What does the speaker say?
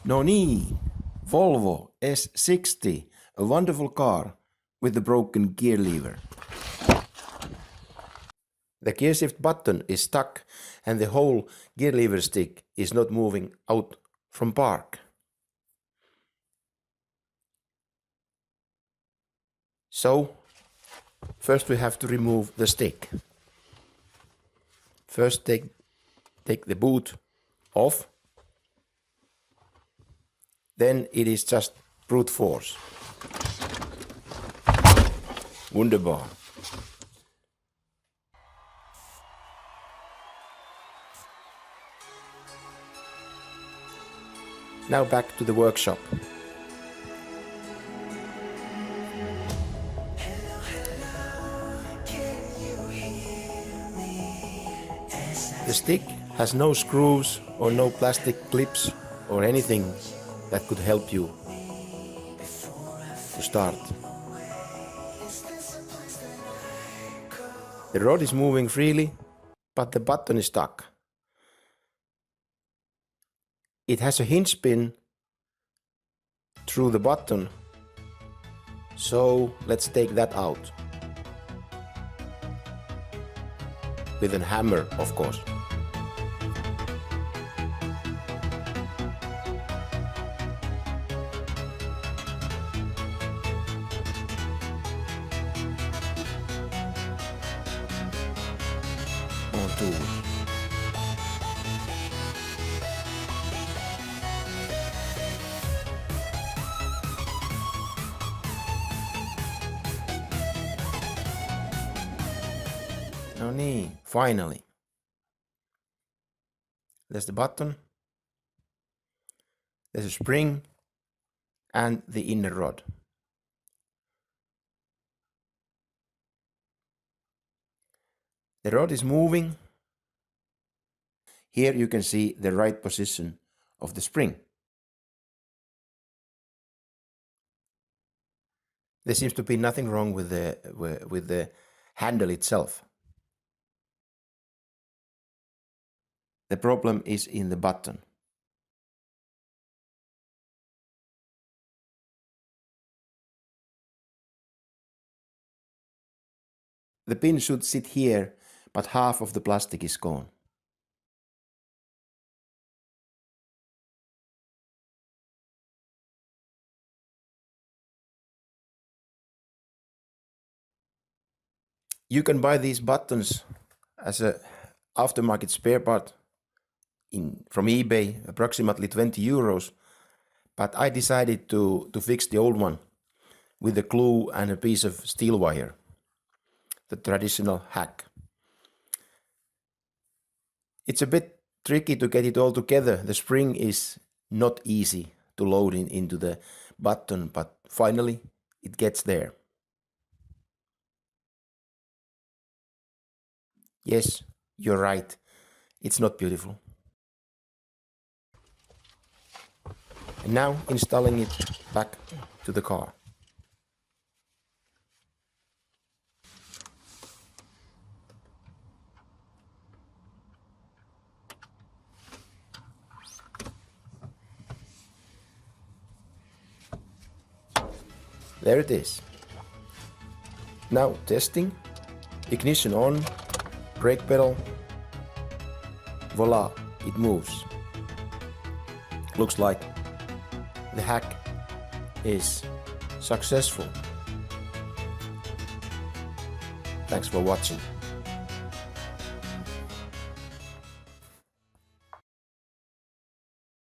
No need! Volvo S60, a wonderful car with a broken gear lever. The gear shift button is stuck and the whole gear lever stick is not moving out from park. So, first we have to remove the stick. First take the boot off. Then it is just brute force. Wunderbar. Now back to the workshop. The stick has no screws or no plastic clips or anything that could help you to start. The rod is moving freely, but the button is stuck. It has a hinge pin through the button, so let's take that out. With a hammer, of course. On tools. No need, finally. There's the button, there's a spring and the inner rod. The rod is moving. Here you can see the right position of the spring. There seems to be nothing wrong with the handle itself. The problem is in the button. The pin should sit here, but half of the plastic is gone. You can buy these buttons as an aftermarket spare part from eBay, approximately 20 euros. But I decided to fix the old one with a glue and a piece of steel wire, the traditional hack. It's a bit tricky to get it all together. The spring is not easy to load into the button, but finally it gets there. Yes, you're right. It's not beautiful. And now installing it back to the car. There it is. Now testing. Ignition on. Brake pedal. Voila, it moves. Looks like the hack is successful. Thanks for watching.